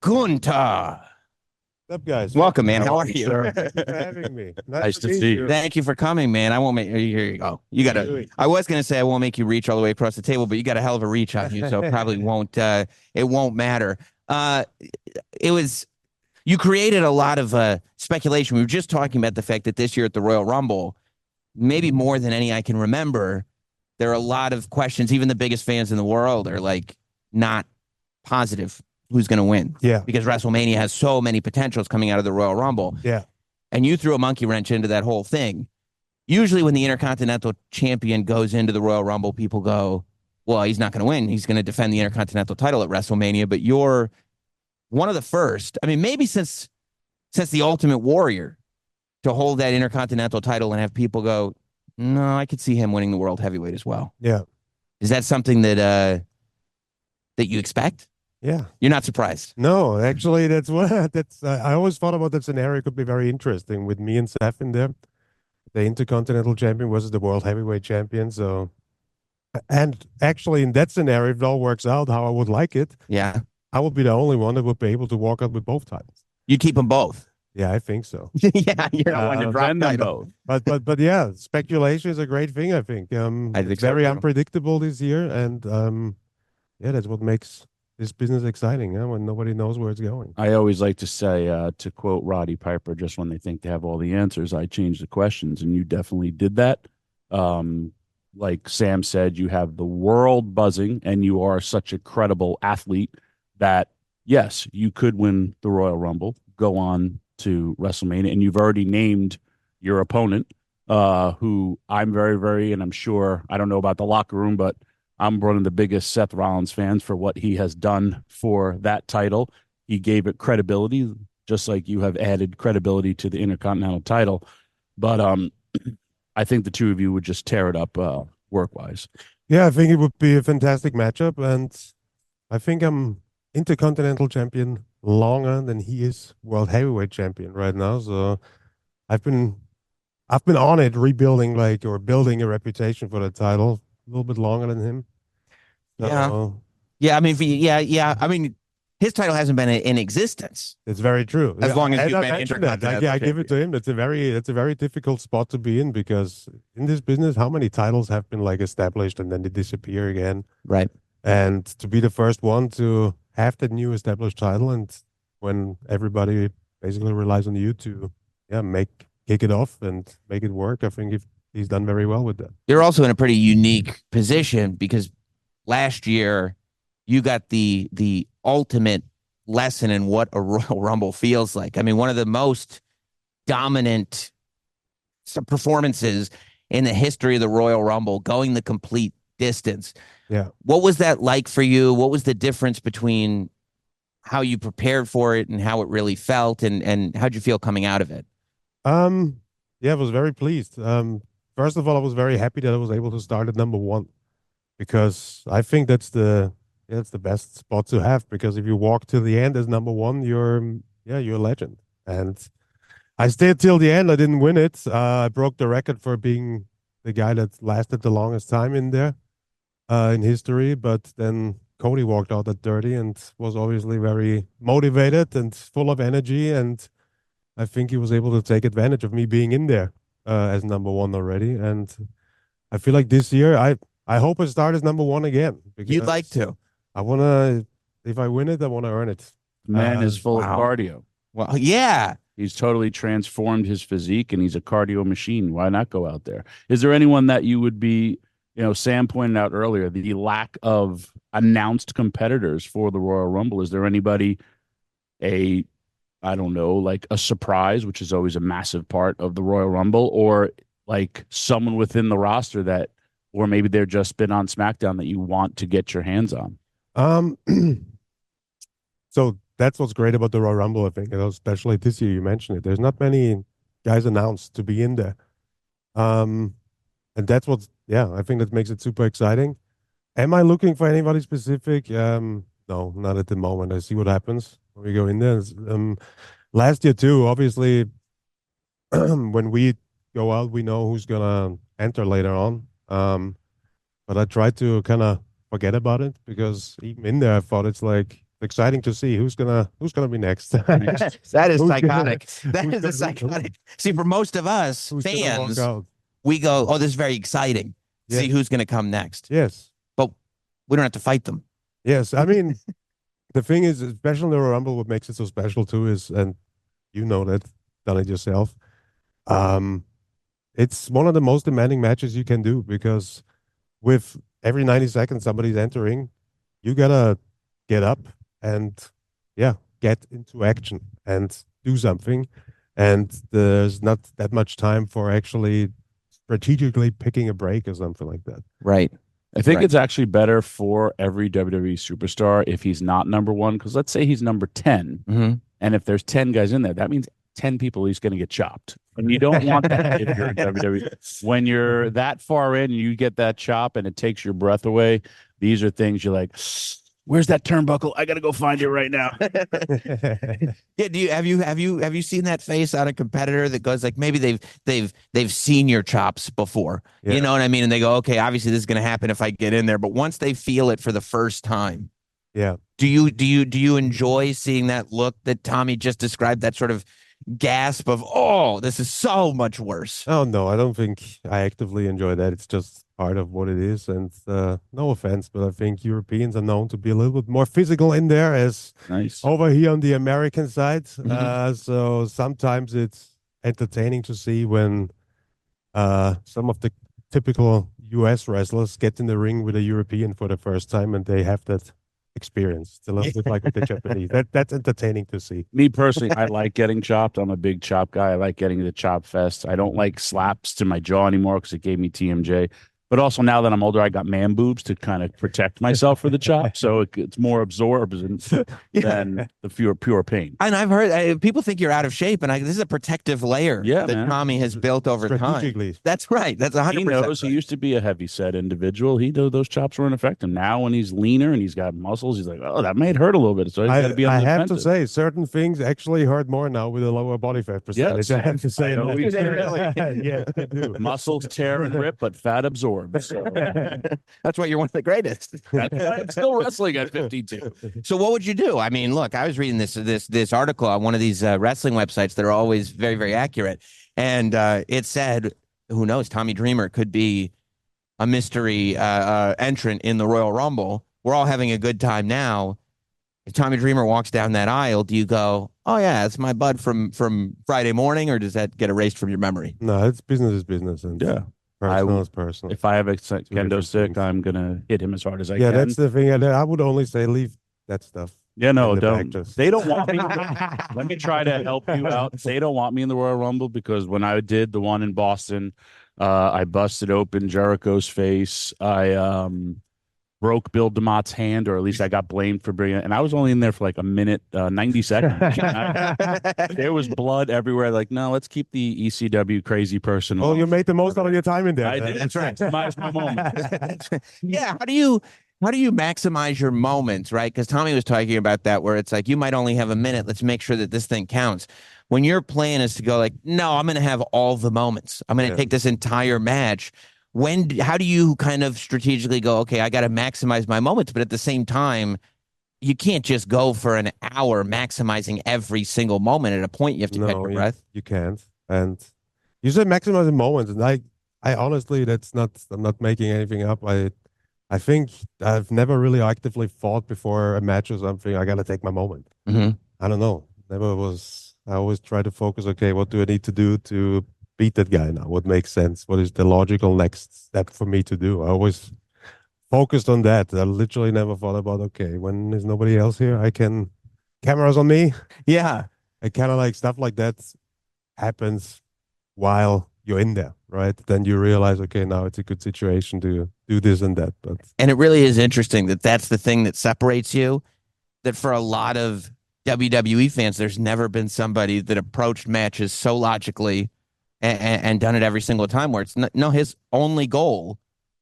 Gunther. What's up, guys? Welcome, man. How are you? Sure. Thank you for having me. Nice to see you. Thank you for coming, man. I won't make. Here you go. You got to. I was gonna say I won't make you reach all the way across the table, but you got a hell of a reach on you, so it probably won't. It won't matter. Uh, it was. You created a lot of speculation. We were just talking about the fact that this year at the Royal Rumble, maybe more than any I can remember, there are a lot of questions. Even the biggest fans in the world are like not positive who's going to win. Yeah. Because WrestleMania has so many potentials coming out of the Royal Rumble. Yeah. And you threw a monkey wrench into that whole thing. Usually when the Intercontinental Champion goes into the Royal Rumble, people go, well, he's not going to win. He's going to defend the Intercontinental title at WrestleMania. But you're one of the first, I mean, maybe since the Ultimate Warrior, to hold that Intercontinental title and have people go, no, I could see him winning the World Heavyweight as well. Yeah. Is that something that you expect? Yeah. You're not surprised? No, actually, I always thought about that scenario could be very interesting with me and Seth in there, the Intercontinental Champion versus the World Heavyweight Champion. So, and actually, in that scenario, if it all works out how I would like it, Yeah. I would be the only one that would be able to walk out with both titles. You'd keep them both. Yeah, I think so. Yeah, you're not one to drop them title. both. But yeah, speculation is a great thing. I think. I think It's so, very too. unpredictable this year, and yeah, that's what makes this business exciting. When nobody knows where it's going. I always like to say, to quote Roddy Piper, just when they think they have all the answers, I change the questions, and you definitely did that. Like Sam said, you have the world buzzing, and you are such a credible athlete that, yes, you could win the Royal Rumble, go on to WrestleMania, and you've already named your opponent, who I'm very, very, and I'm sure, I don't know about the locker room, but I'm one of the biggest Seth Rollins fans for what he has done for that title. He gave it credibility, just like you have added credibility to the Intercontinental title. But I think the two of you would just tear it up work-wise. Yeah, I think it would be a fantastic matchup, and I think I'm Intercontinental Champion longer than he is World Heavyweight Champion right now. So I've been on it, rebuilding or building a reputation for the title a little bit longer than him. So, Yeah. I mean, yeah. I mean, his title hasn't been in existence it's very true. as long as And you've I been mentioned that. Intercontinental I give it to him. That's a very difficult spot to be in, because in this business, how many titles have been established and then they disappear again? Right. And to be the first one to have that new established title, and when everybody basically relies on you to, kick it off and make it work, I think he's done very well with that. You're also in a pretty unique position because last year you got the ultimate lesson in what a Royal Rumble feels like. I mean, one of the most dominant performances in the history of the Royal Rumble, going the complete distance. Yeah. What was that like for you? What was the difference between how you prepared for it and how it really felt, and how'd you feel coming out of it? Yeah, I was very pleased. First of all, I was very happy that I was able to start at number one, because I think that's the best spot to have, because if you walk to the end as number one, you're a legend. And I stayed till the end. I didn't win it. I broke the record for being the guy that lasted the longest time in there in history, but then Cody walked out at 30 and was obviously very motivated and full of energy, and I think he was able to take advantage of me being in there as number one already. And I feel like this year, I hope I start as number one again. You'd like to. I want to, if I win it, I want to earn it. The man is full wow. of cardio. Well, yeah. He's totally transformed his physique, and he's a cardio machine. Why not go out there? Is there anyone that you would be, Sam pointed out earlier, the lack of announced competitors for the Royal Rumble. Is there anybody, I don't know, like a surprise, which is always a massive part of the Royal Rumble, or like someone within the roster that, or maybe they're just been on SmackDown that you want to get your hands on? So that's what's great about the Royal Rumble, I think, especially this year. You mentioned it. There's not many guys announced to be in there, and that's I think that makes it super exciting. Am I looking for anybody specific? No, not at the moment. I see what happens when we go in there. Last year too, obviously, when we go out, we know who's gonna enter later on. But I try to kind of forget about it, because even in there, I thought it's like exciting to see who's gonna be next. That is Who's psychotic. gonna- That who's is a gonna- psychotic. See, for most of us who's gonna walk fans, out. we go, "Oh, this is very exciting. See Yeah. who's going to come next." Yes. But we don't have to fight them. Yes. I mean, the thing is, especially in the Royal Rumble, what makes it so special too is, and you know that, done it yourself. It's one of the most demanding matches you can do because with every 90 seconds somebody's entering, you gotta get up and get into action and do something. And there's not that much time for actually strategically picking a break or something like that. Right. I think Right. it's actually better for every WWE superstar if he's not number one, because let's say he's number 10, Mm-hmm. and if there's 10 guys in there, that means 10 people he's going to get chopped. And you don't want that if you're in WWE. When you're that far in and you get that chop and it takes your breath away, these are things you're like, where's that turnbuckle? I got to go find it right now. Yeah. Have you seen that face on a competitor that goes like, maybe they've seen your chops before, Yeah. you know what I mean? And they go, okay, obviously this is going to happen if I get in there. But once they feel it for the first time, Yeah. do you enjoy seeing that look that Tommy just described, that sort of gasp of, oh, this is so much worse? Oh no, I don't think I actively enjoy that. It's just part of what it is. And no offense, but I think Europeans are known to be a little bit more physical in there as Nice. over here on the American side. Mhm. So sometimes it's entertaining to see when some of the typical US wrestlers get in the ring with a European for the first time and they have that experience. It's a little bit like with the Japanese. That's entertaining to see. Me personally, I like getting chopped. I'm a big chop guy. I like getting the chop fest. I don't like slaps to my jaw anymore because it gave me TMJ. But also now that I'm older, I got man boobs to kind of protect myself for the chop. So it's more absorbent than the pure pain. And I've heard people think you're out of shape, and this is a protective layer Yeah, that man. Tommy has built over time. Strategically. That's right. That's 100%. He knows he used to be a heavy set individual. He knew those chops weren't effective. Now when he's leaner and he's got muscles, he's like, oh, that might hurt a little bit. So he's got to be on I the have to defensive. say, certain things actually hurt more now with a lower body fat percentage. Yes. I have to say. I know we do. Yeah, they do. Muscles tear and rip, but fat absorbs. So That's why you're one of the greatest. that's why I'm still wrestling at 52. So what would you do? I mean, look, I was reading this article on one of these wrestling websites that are always very, very accurate, and it said, who knows, Tommy Dreamer could be a mystery entrant in the Royal Rumble. We're all having a good time now. If Tommy Dreamer walks down that aisle, do you go, oh yeah, it's my bud from Friday morning, or does that get erased from your memory? No, it's business is business, and Yeah. personal is personal. If I have a kendo different stick, things. I'm gonna hit him as hard as I Yeah, can. that's the thing. I would only say leave that stuff. Yeah, no, in the back, don't. just- They don't want me. Let me try to help you out. They don't want me in the Royal Rumble because when I did the one in Boston, I busted open Jericho's face. I broke Bill DeMott's hand, or at least I got blamed for bringing it. And I was only in there for like a minute, 90 seconds. There was blood everywhere. Like, no, let's keep the ECW crazy person. Oh, off. you made the most out of your time in there. I then. did. That's right. Maximize my moment. Yeah. How do you maximize your moments, right? Because Tommy was talking about that, where it's like you might only have a minute. Let's make sure that this thing counts. When your plan is to go like, no, I'm going to have all the moments. I'm going to take this entire match. How do you kind of strategically go, okay, I got to maximize my moments, but at the same time, you can't just go for an hour maximizing every single moment. At a point, you have to catch your breath. You can't. And you said maximizing moments, and I honestly, I'm not making anything up. I think I've never really actively fought before a match or something. I got to take my moment. Mm-hmm. I don't know. Never was. I always try to focus. Okay, what do I need to do to beat that guy now? What makes sense? What is the logical next step for me to do? I always focused on that. I literally never thought about, okay, when there's nobody else here, cameras on me. Yeah. I kind of like stuff like that happens while you're in there, right? Then you realize, okay, now it's a good situation to do this and that. But And it really is interesting that that's the thing that separates you. That for a lot of WWE fans, there's never been somebody that approached matches so logically and done it every single time, where it's no, his only goal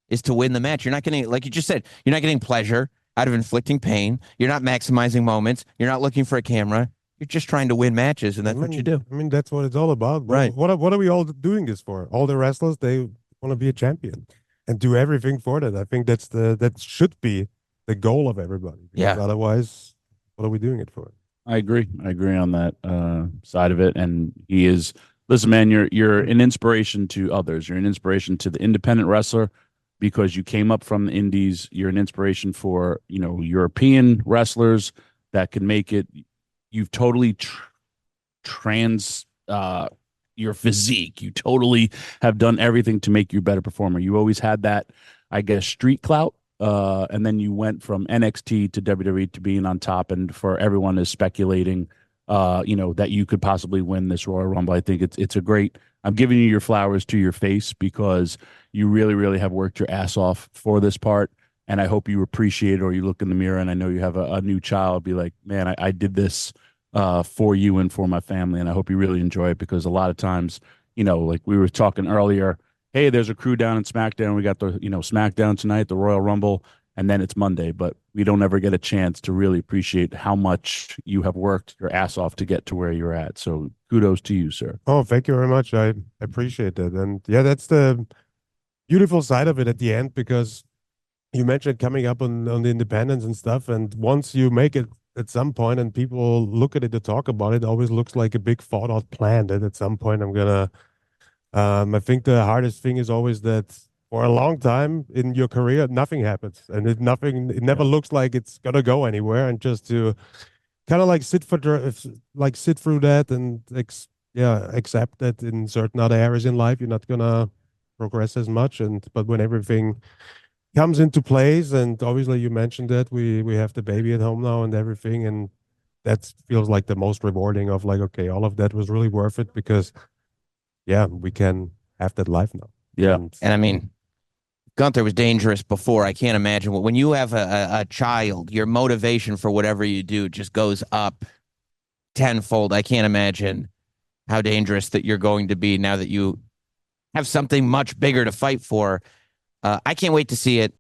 is to win the match. You're not getting, like you just said, you're not getting pleasure out of inflicting pain. You're not maximizing moments. You're not looking for a camera. You're just trying to win matches, and that's what you do. I mean, that's what it's all about. Right. What are we all doing this for? All the wrestlers, they want to be a champion and do everything for that. I think that should be the goal of everybody. Yeah. Otherwise, what are we doing it for? I agree. I agree on that side of it. And he is, listen, man, you're an inspiration to others. You're an inspiration to the independent wrestler because you came up from the indies. You're an inspiration for, European wrestlers that can make it. You've totally trans your physique. You totally have done everything to make you a better performer. You always had that, I guess, street clout. And then you went from NXT to WWE to being on top, and for everyone is speculating, that you could possibly win this Royal Rumble. I think it's a great. I'm giving you your flowers to your face because you really, really have worked your ass off for this part, and I hope you appreciate it. Or you look in the mirror, and I know you have a new child. Be like, man, I did this for you and for my family, and I hope you really enjoy it because a lot of times, like we were talking earlier. Hey, there's a crew down in SmackDown. We got the, SmackDown tonight, the Royal Rumble, and then it's Monday. But we don't ever get a chance to really appreciate how much you have worked your ass off to get to where you're at. So kudos to you, sir. Oh, thank you very much. I appreciate that. And yeah, that's the beautiful side of it at the end, because you mentioned coming up on the independence and stuff. And once you make it at some point and people look at it to talk about it, always looks like a big thought out plan that at some point I'm going to I think the hardest thing is always that for a long time in your career, nothing happens, and it never looks like it's gonna go anywhere. And just to kind of like sit through that and accept that in certain other areas in life you're not gonna progress as much. But when everything comes into place, and obviously you mentioned that we have the baby at home now and everything, and that feels like the most rewarding of like, okay, all of that was really worth it because. Yeah, we can have that life now. Yeah. And I mean, Gunther was dangerous before. I can't imagine when you have a child, your motivation for whatever you do just goes up tenfold. I can't imagine how dangerous that you're going to be now that you have something much bigger to fight for. I can't wait to see it.